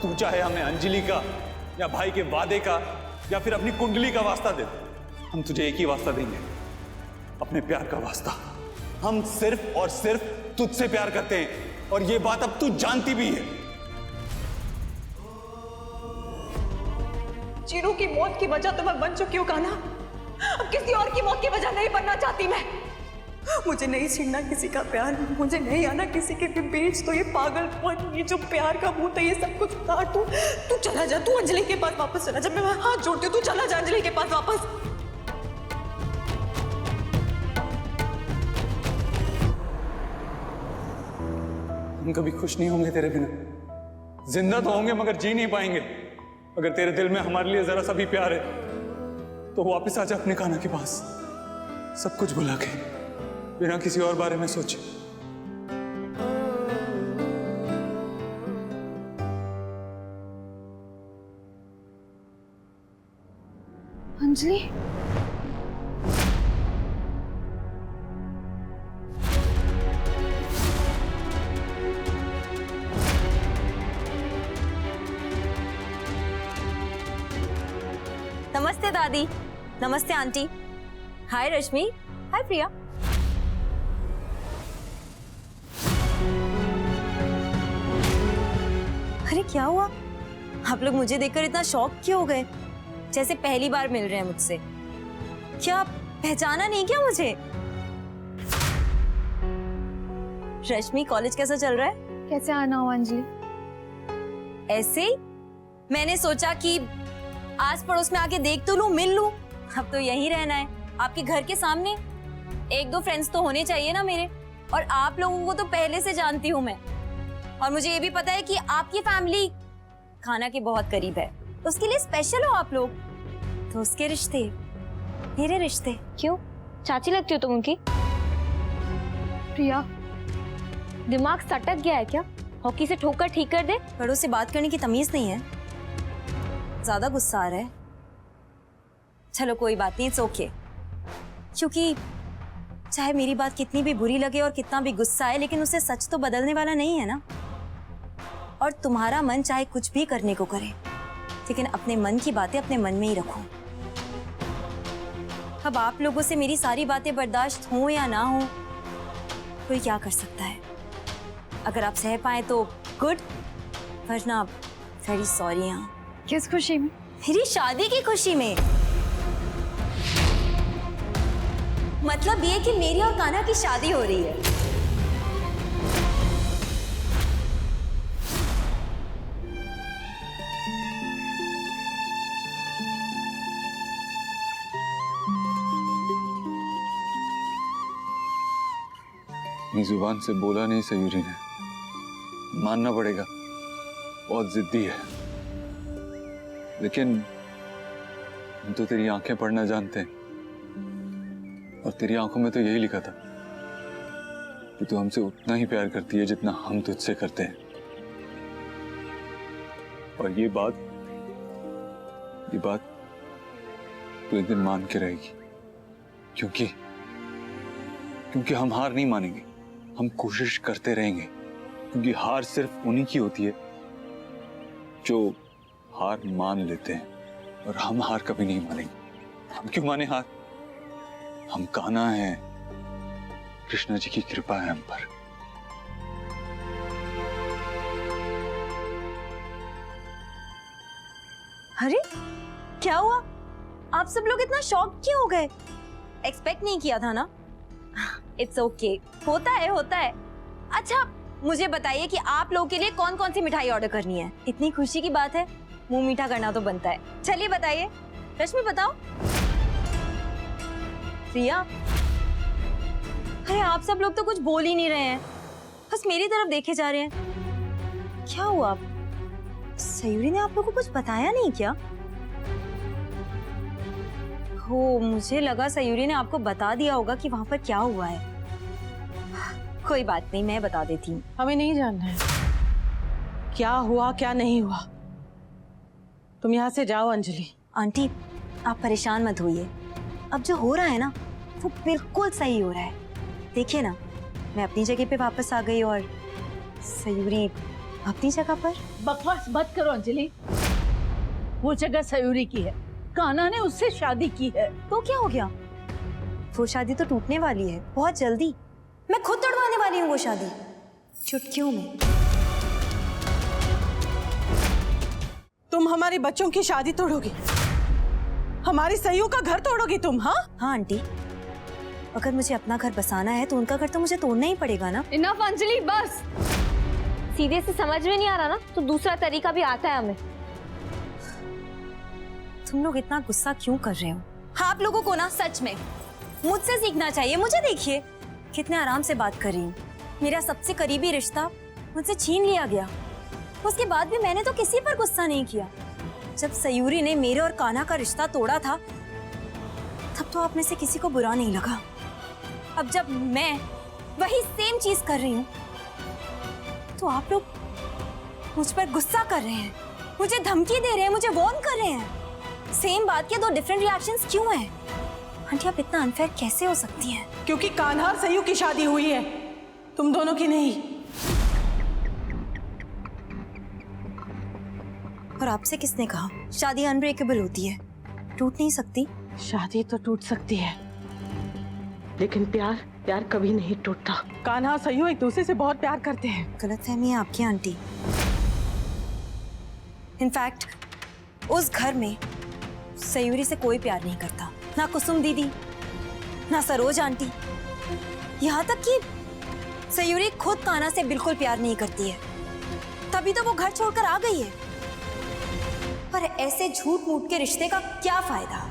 तू चाहे हमें अंजलि का या भाई के वादे का या फिर अपनी कुंडली का वास्ता दे, हम तुझे एक ही वास्ता देंगे, अपने प्यार का वास्ता। हम सिर्फ और सिर्फ तुझसे प्यार करते हैं और ये बात अब तू जानती भी है। चीरू की मौत की वजह तो मैं बन चुकी हूँ कान्हा, अब किसी और की मौत की वजह नहीं बनना चाहती मैं। मुझे नहीं छीनना किसी का प्यार, मुझे नहीं आना किसी के बीच। तो ये पागलपन, ये जो प्यार का भूत है, ये सब कुछ उतार। तू चला जा, तू अंजलि के पास वापस चला जा। मैं हाथ जोड़ती हूँ, तू चला जा अंजलि के पास वापस। हम कभी खुश नहीं होंगे तेरे बिना, जिंदा तो होंगे मगर जी नहीं पाएंगे। अगर तेरे दिल में हमारे लिए जरा सा भी प्यार है तो वापस आ जा अपने कान्हा के पास, सब कुछ भुला के, बिना किसी और बारे में सोचे। अंजलि, नमस्ते दादी, नमस्ते आंटी। हाय रश्मि, हाय प्रिया। अरे क्या हुआ, आप लोग मुझे देखकर इतना शॉक क्यों हो गए, जैसे पहली बार मिल रहे हैं मुझसे? क्या पहचाना नहीं क्या मुझे? रश्मि, कॉलेज कैसा चल रहा है? कैसे आना हो अंजलि? ऐसे ही मैंने सोचा कि आस पड़ोस में आके देख तो लूं, मिल लूं। अब तो यहीं रहना है, आपके घर के सामने। एक दो फ्रेंड्स तो होने चाहिए ना मेरे, और आप लोगों को तो पहले से जानती हूँ मैं। और मुझे ये भी पता है कि आपकी फैमिली खाना के बहुत करीब है, उसके लिए स्पेशल हो आप लोग। तो उसके रिश्ते, मेरे रिश्ते। क्यों, चाची लगती हो तुम उनकी? प्रिया, दिमाग सटक गया है क्या? हॉकी से ठोकर ठीक कर दे। बड़ों से बात करने की तमीज नहीं है, ज्यादा गुस्सा आ रहा है। चलो कोई बात नहीं, इट्स ओके। क्योंकि चाहे मेरी बात कितनी भी बुरी लगे और कितना भी गुस्सा आए, लेकिन उसे सच तो बदलने वाला नहीं है ना। और तुम्हारा मन चाहे कुछ भी करने को करे, लेकिन अपने मन की बातें अपने मन में ही रखो। अब आप लोगों से मेरी सारी बातें बर्दाश्त हो या ना हो, कोई क्या कर सकता है। अगर आप सह पाए तो गुड, वरना वेरी सॉरी। यहाँ किस खुशी में? मेरी शादी की खुशी में। मतलब ये कि मेरी और कान्हा की शादी हो रही है। अपनी जुबान से बोला नहीं सयूरी ने, मानना पड़ेगा, बहुत जिद्दी है। लेकिन हम तो तेरी आंखें पढ़ना जानते हैं, और तेरी आंखों में तो यही लिखा था कि तू हमसे उतना ही प्यार करती है जितना हम तुझसे करते हैं। और ये बात तू एक दिन मान के रहेगी, क्योंकि हम हार नहीं मानेंगे, हम कोशिश करते रहेंगे। क्योंकि हार सिर्फ उन्हीं की होती है जो हार मान लेते हैं, और हम हार कभी नहीं मानेंगे। हम क्यों माने हार? हम कान्हा हैं, कृष्णा जी की कृपा है हम पर। अरे क्या हुआ, आप सब लोग इतना शॉक क्यों हो गए? एक्सपेक्ट नहीं किया था ना। इट्स ओके, होता है। अच्छा मुझे बताइए कि आप लोगों के लिए कौन कौन सी मिठाई ऑर्डर करनी है? इतनी खुशी की बात है, मुंह मीठा करना तो बनता है। चलिए बताइए। रश्मि बताओ। प्रिया, अरे आप सब लोग तो कुछ बोल ही नहीं रहे हैं, बस मेरी तरफ देखे जा रहे हैं। क्या हुआ, सयूरी ने आप लोगों को कुछ बताया नहीं क्या? हो, मुझे लगा सयूरी ने आपको बता दिया होगा कि वहां पर क्या हुआ है। कोई बात नहीं, मैं बता देती हूँ। हमें नहीं जानना है क्या हुआ क्या नहीं हुआ। तुम यहाँ से जाओ अंजलि। आंटी आप परेशान मत होइए, अब जो हो रहा है ना वो बिल्कुल सही हो रहा है। देखिए ना, मैं अपनी जगह पे वापस आ गई और सयूरी अपनी जगह पर? बकवास मत करो अंजलि। वो जगह सयूरी की है, कान्हा ने उससे शादी की है। तो क्या हो गया? वो शादी तो टूटने वाली है बहुत जल्दी। मैं खुद तोड़वाने वाली हूँ वो शादी, चुटकियों में। तुम हमारे बच्चों की शादी तोड़ोगी, हमारी सईयों का घर तोड़ोगी तुम? हाँ हाँ आंटी, अगर मुझे अपना घर बसाना है तो उनका घर तो मुझे तोड़ना ही पड़ेगा ना। इनफ अंजलि, बस। सीधे से समझ में नहीं आ रहा ना, तो दूसरा तरीका भी आता है हमें। तुम लोग इतना गुस्सा क्यों कर रहे हो? हाँ, आप लोगों को ना सच में मुझसे सीखना चाहिए। मुझे देखिए कितने आराम से बात कर रही हूँ। मेरा सबसे करीबी रिश्ता मुझसे छीन लिया गया, उसके बाद भी मैंने तो किसी पर गुस्सा नहीं किया। जब सयूरी ने मेरे और कान्हा का रिश्ता तोड़ा था तब तो आप में से किसी को बुरा नहीं लगा। अब जब मैं वही सेम चीज कर रही हूँ तो आप लोग मुझ पर गुस्सा कर रहे हैं, मुझे धमकी दे रहे हैं, मुझे वार्न कर रहे हैं। सेम बात के दो डिफरेंट रिएक्शंस क्यों हैं? आंटी आप इतना अनफेयर कैसे हो सकती हैं? क्योंकि कान्हा और सईयों की शादी हुई है, तुम दोनों की नहीं। और आपसे किसने कहा शादी अनब्रेकेबल होती है, टूट नहीं सकती? शादी तो टूट सकती है लेकिन प्यार कभी नहीं टूटता। कान्हा और सईयों एक दूसरे से बहुत प्यार करते हैं। गलतफहमी है आपकी आंटी। इनफैक्ट उस घर में सयूरी से कोई प्यार नहीं करता, ना कुसुम दीदी, ना सरोज आंटी, यहाँ तक कि सयूरी खुद कान्हा से बिल्कुल प्यार नहीं करती है। तभी तो वो घर छोड़कर आ गई है। पर ऐसे झूठ मूठ के रिश्ते का क्या फायदा?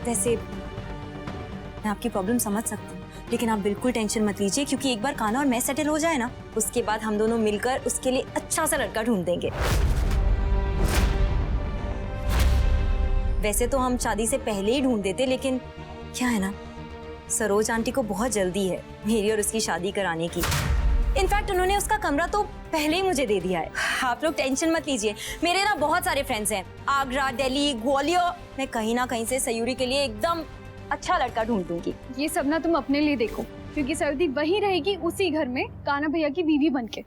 वैसे मैं आपकी प्रॉब्लम समझ सकती हूँ, लेकिन आप बिल्कुल टेंशन मत लीजिए, क्योंकि एक बार कान्हा और मैं सेटल हो जाए ना, उसके बाद हम दोनों मिलकर उसके लिए अच्छा सा लड़का ढूंढ देंगे। वैसे तो हम शादी से पहले ही ढूंढ देते, लेकिन क्या है ना, सरोज आंटी को बहुत जल्दी है मेरी और उसकी शादी कराने की। इनफैक्ट उन्होंने उसका कमरा तो पहले ही मुझे दे दिया है। आप लोग टेंशन मत लीजिए, मेरे ना बहुत सारे फ्रेंड्स हैं, आगरा, दिल्ली, ग्वालियर। मैं कहीं ना कहीं से सयूरी के लिए एकदम अच्छा लड़का ढूंढ दूंगी। ये सब ना तुम अपने लिए देखो, क्योंकि सऊदी वही रहेगी उसी घर में कान्हा भैया की बीवी बनके।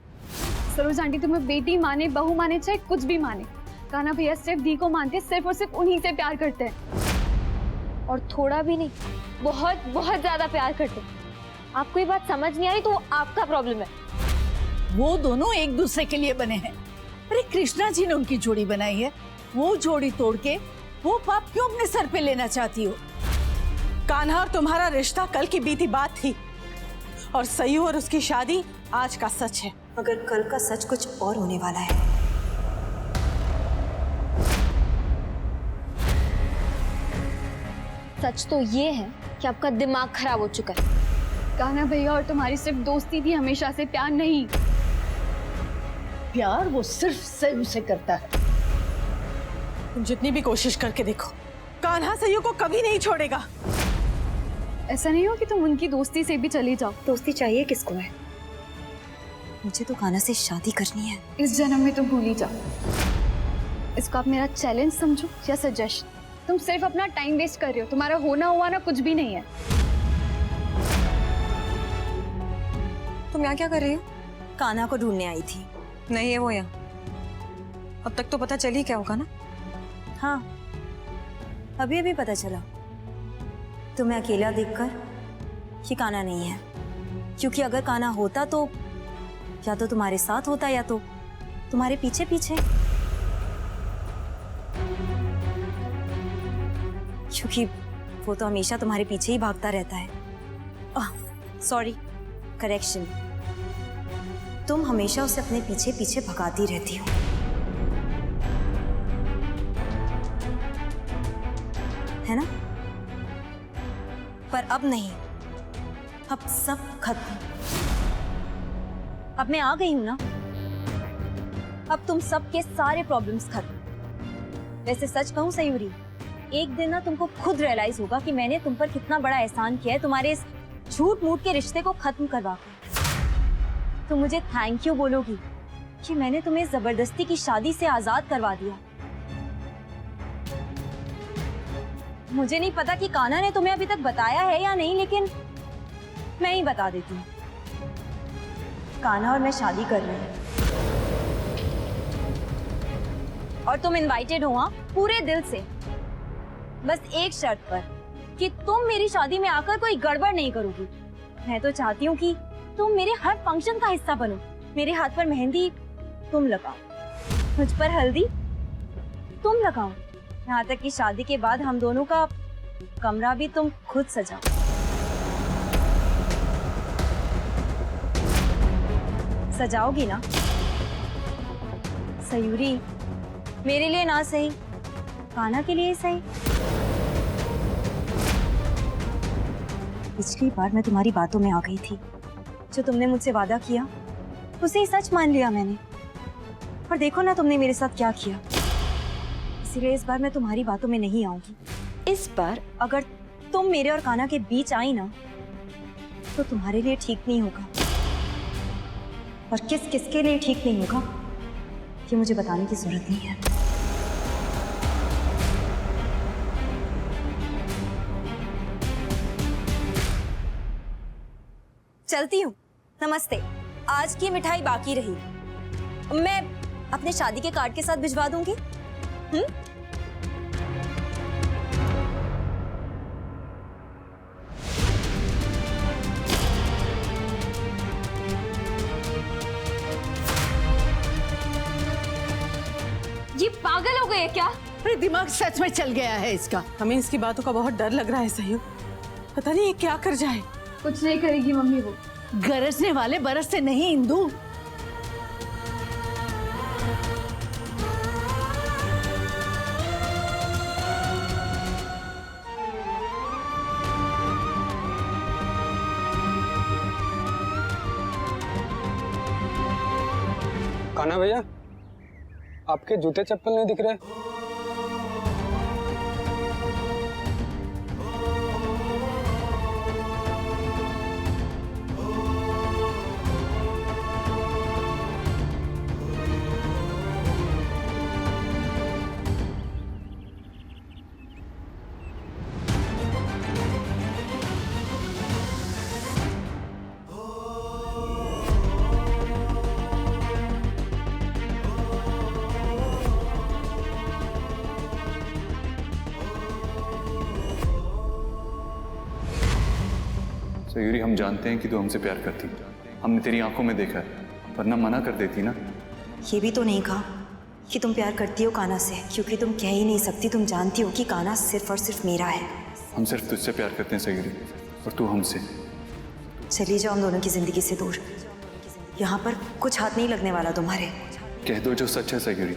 सरोज आंटी तुम्हें बेटी माने, बहू माने, चाहे कुछ भी माने, कान्हा भैया सिर्फ दी को मानते, सिर्फ और सिर्फ उन्हीं से प्यार करते हैं। और थोड़ा भी नहीं, बहुत बहुत ज्यादा प्यार करते हैं। आपको ये बात समझ नहीं आई तो वो आपका प्रॉब्लम है। वो दोनों एक दूसरे के लिए बने हैं। अरे कृष्णा जी ने उनकी जोड़ी बनाई है, वो जोड़ी तोड़ के वो पाप क्यों अपने सर पे लेना चाहती हो? कान्हा और तुम्हारा रिश्ता कल की बीती बात थी और सईयों और उसकी शादी आज का सच है। मगर कल का सच कुछ और होने वाला है। सच तो ये है कि आपका दिमाग खराब हो चुका है। कान्हा भैया और तुम्हारी सिर्फ दोस्ती थी, हमेशा से प्यार नहीं। प्यार वो सिर्फ सही से करता है। तुम जितनी भी कोशिश करके देखो, कान्हा सईयों को कभी नहीं छोड़ेगा। ऐसा नहीं हो कि तुम उनकी दोस्ती से भी चली जाओ। दोस्ती चाहिए किसको है? मुझे तो कान्हा से शादी करनी है। इस जन्म में तो भूल ही जाओ। इसको आप मेरा चैलेंज समझो या सजेशन। तुम सिर्फ अपना टाइम वेस्ट कर रहे हो, तुम्हारा होना हुआ ना कुछ भी नहीं है। तुम यहाँ क्या कर रही हो? कान्हा को ढूंढने आई थी। नहीं है वो यहाँ। अब तक तो पता चल ही क्या होगा ना। हाँ, अभी अभी पता चला। तुम्हें अकेला देखकर कि कान्हा नहीं है, क्योंकि अगर कान्हा होता तो या तो तुम्हारे साथ होता या तो तुम्हारे पीछे पीछे। क्योंकि वो तो हमेशा तुम्हारे पीछे ही भागता रहता है। सॉरी, करेक्शन, तुम हमेशा उसे अपने पीछे पीछे भगाती रहती हो, है ना? पर अब नहीं, अब सब खत्म। अब मैं आ गई हूं ना, अब तुम सबके सारे प्रॉब्लम्स खत्म। वैसे सच कहूं सयूरी, एक दिन ना तुमको खुद रियलाइज होगा कि मैंने तुम पर कितना बड़ा एहसान किया है तुम्हारे इस झूठ मूठ के रिश्ते को खत्म करवा कर। तुम मुझे थैंक यू बोलोगी कि मैंने तुम्हें जबरदस्ती की शादी से आजाद करवा दिया। मुझे नहीं पता कि कान्हा ने तुम्हें अभी तक बताया है या नहीं, लेकिन मैं ही बता देती हूँ। कान्हा और मैं शादी कर रहे हैं और तुम इनवाइटेड हो, हाँ, पूरे दिल से। बस एक शर्त पर कि तुम मेरी शादी में आकर कोई गड़बड़ नहीं करोगी। मैं तो चाहती हूँ कि तुम मेरे हर फंक्शन का हिस्सा बनो। मेरे हाथ पर मेहंदी तुम लगाओ, मुझ पर हल्दी तुम लगाओ, यहाँ तक कि शादी के बाद हम दोनों का कमरा भी तुम खुद सजाओ। सजाओगी ना सयूरी? मेरे लिए ना सही, कान्हा के लिए सही। पिछली बार मैं तुम्हारी बातों में आ गई थी। जो तुमने मुझसे वादा किया उसे ही सच मान लिया मैंने। और देखो ना तुमने मेरे साथ क्या किया। इसलिए इस बार मैं तुम्हारी बातों में नहीं आऊंगी। इस बार अगर तुम मेरे और कान्हा के बीच आई ना तो तुम्हारे लिए ठीक नहीं होगा। और किस किसके लिए ठीक नहीं होगा ये मुझे बताने की जरूरत नहीं है। चलती हूँ, नमस्ते। आज की मिठाई बाकी रही, मैं अपने शादी के कार्ड के साथ भिजवा दूंगी। ये पागल हो गए क्या? अरे दिमाग सच में चल गया है इसका। हमें इसकी बातों का बहुत डर लग रहा है सहयोग। पता नहीं ये क्या कर जाए। कुछ नहीं करेगी मम्मी वो। गरजने वाले बरसते नहीं इंदु। कान्हा भैया, आपके जूते चप्पल नहीं दिख रहे। सयूरी, हम जानते हैं कि तू हमसे प्यार करती। हमने तेरी आंखों में देखा है, वरना मना कर देती ना। ये भी तो नहीं कहा कि तुम प्यार करती हो कान्हा से, क्योंकि तुम कह ही नहीं सकती। तुम जानती हो कि कान्हा सिर्फ और सिर्फ मेरा है। हम सिर्फ तुझसे प्यार करते हैं सयूरी, और तू हमसे। चली जाओ हम दोनों की जिंदगी से दूर। यहाँ पर कुछ हाथ नहीं लगने वाला तुम्हारे। कह दो जो सच है सयूरी,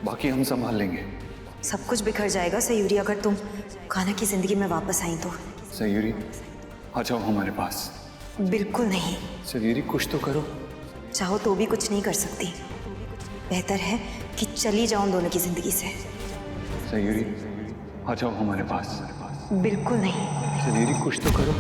बाकी हम संभाल लेंगे। सब कुछ बिखर जाएगा सयूरी अगर तुम कान्हा की जिंदगी में वापस आई तो। सयूरी, आ जाओ हमारे पास। बिल्कुल नहीं। सयूरी, कुछ तो करो। चाहो तो भी कुछ नहीं कर सकती। बेहतर है कि चली जाओ हम दोनों की जिंदगी से। सयूरी, आ जाओ हमारे पास। बिल्कुल नहीं। सयूरी, कुछ तो करो।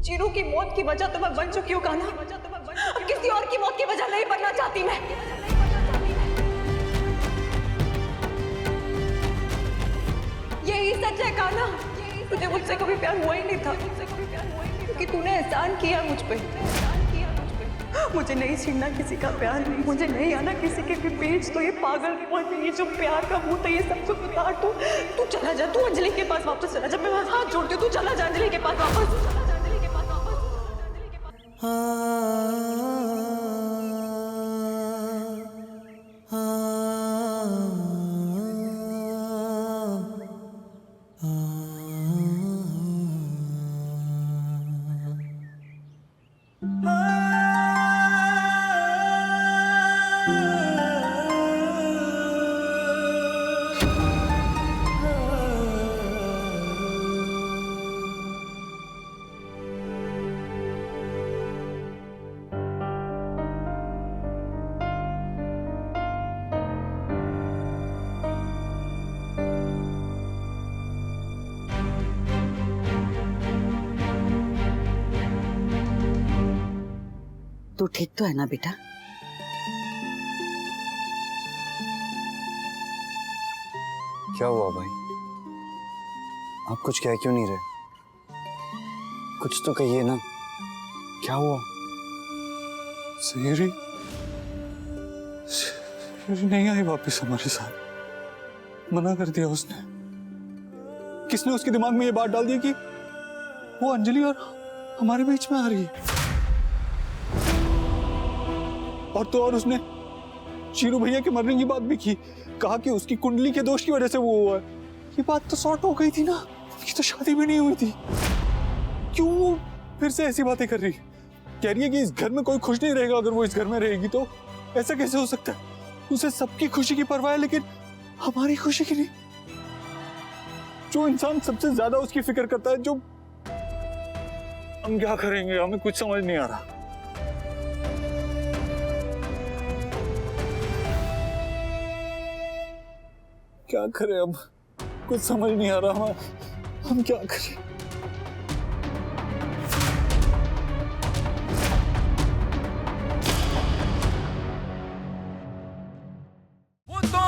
चीरू की मौत की वजह तो मैं बन चुकी हूँ कान्हा। अब किसी और की मौत की वजह नहीं बनना चाहती मैं। यही सच है कान्हा। तुझे मुझसे कभी प्यार हुआ ही नहीं था, क्योंकि तूने एहसान किया मुझ पे। मुझे नहीं छीनना किसी का प्यार, मुझे नहीं आना किसी के भी बीच। तो ये पागलपन, ये जो प्यार का भूत है, ये सब कुछ उतार। तू चला जा, तू अंजलि के पास वापस चला जा। मैं हाथ जोड़ती हूँ, तू चला जा अंजलि के पास वापस। ठीक तो है ना बेटा? क्या हुआ भाई? आप कुछ कह क्यों नहीं रहे? कुछ तो कहिए ना, क्या हुआ? सहेरी नहीं आई वापस हमारे साथ, मना कर दिया उसने। किसने उसके दिमाग में ये बात डाल दी कि वो अंजलि और हमारे बीच में आ रही है? और तो और उसने चीरू भैया के मरने की बात भी की, कहा कि उसकी कुंडली के दोष की वजह से वो हुआ है। ये बात तो सॉर्ट हो गई थी ना, उनकी तो शादी भी नहीं हुई थी। क्यों वो फिर से ऐसी बातें कर रही है? कह रही है कि इस घर में कोई खुश नहीं रहेगा अगर वो इस घर में रहेगी। तो ऐसा कैसे हो सकता है? उसे सबकी खुशी की परवाह है लेकिन हमारी खुशी की नहीं। जो इंसान सबसे ज्यादा उसकी फिक्र करता है, जो हम क्या करेंगे, हमें कुछ समझ नहीं आ रहा। क्या करें अब, कुछ समझ नहीं आ रहा। हम क्या करें? वो तो